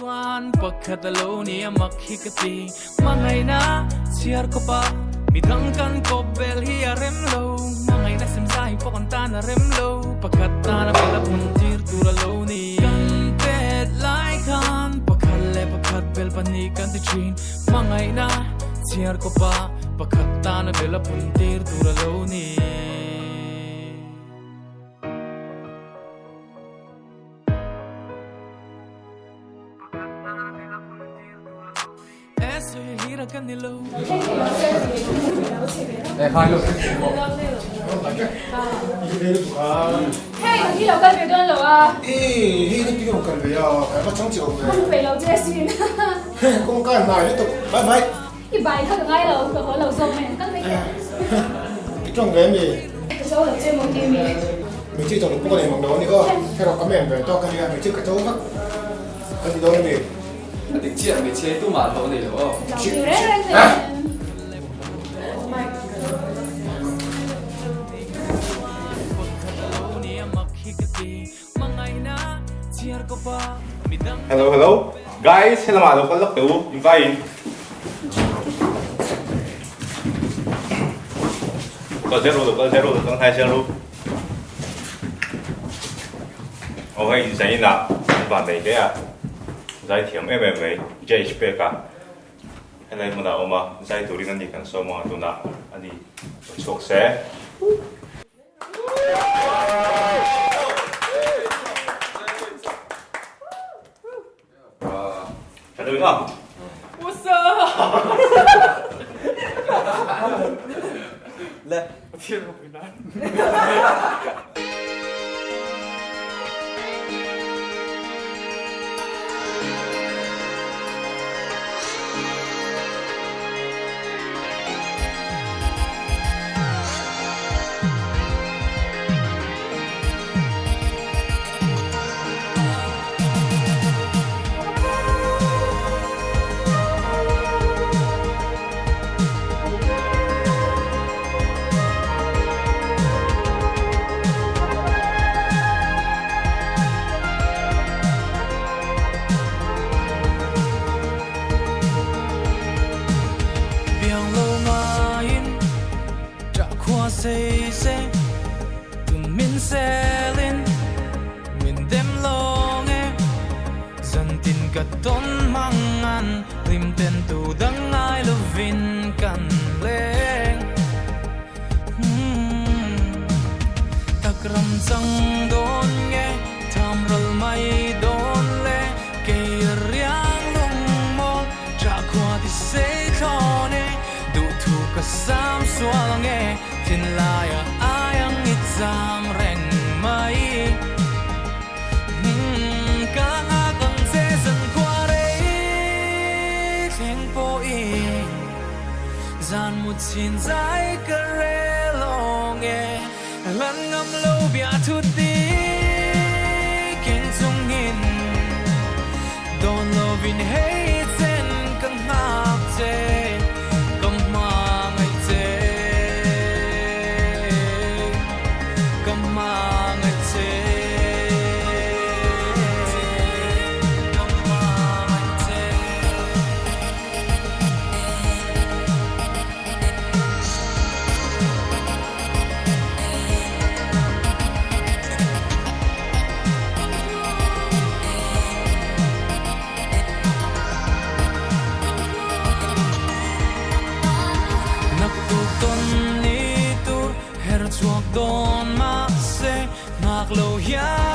chuan pakhatalo ni makhikati mangai na siar ko pa midang kan ko bel hi arem lo mangai na simsai pokon tan arem lo pakhatta na bela puntir turalo ni kan pet lai kan pakhalle pakhat bel pani kan ti chin mangai na siar ko pa pakhatta na bela puntir turalo ni kan ni lo hai luôn hey đi lâu cần về đơn rồi à đi đi đâu cần về à phải bắt chống chiều về không về lâu chưa xin không cần này tiếp tục bye bye thì bài thật ngay lâu có hơi lâu sông này cắt mấy cái trong game gì cái chỗ là chơi một game gì mình chơi trò được cô này bằng đó đi cơ theo đó có mềm về to cái này mình chơi cái chỗ khác cái gì đâu này định chuyện về chế tu mà thấu này đúng không? chịu đấy Hello, hello, guys. Selamat datang ke Lektu. Invite. Có zero được, hai zero. OK, vậy là bạn này cái à, giải thiểm MMA, JHP cả. Hay là mình nào mà giải tụi anh đi cần số mà tụi nào anh đi chụp xe. Trả lời không? What's up? Lê, thiên một cái nói say say từng min xe lên min đêm lo nghe dần tin cả tôn mang ăn lim tên tu đắng ai lo vin cần lên ta ram sang đón nghe tham rul mai đón le cây riang lung mol cha qua thì say thôi nè đủ thu cả sam xóa nghe tin lai ayang itzam reng mai ka akang se san qua đây theng po i zan mut sin zai ka re lo nghe lan ngam lo bia thu ti ken chung in don lo vin hey zen kan hak che don ma se nak lo ya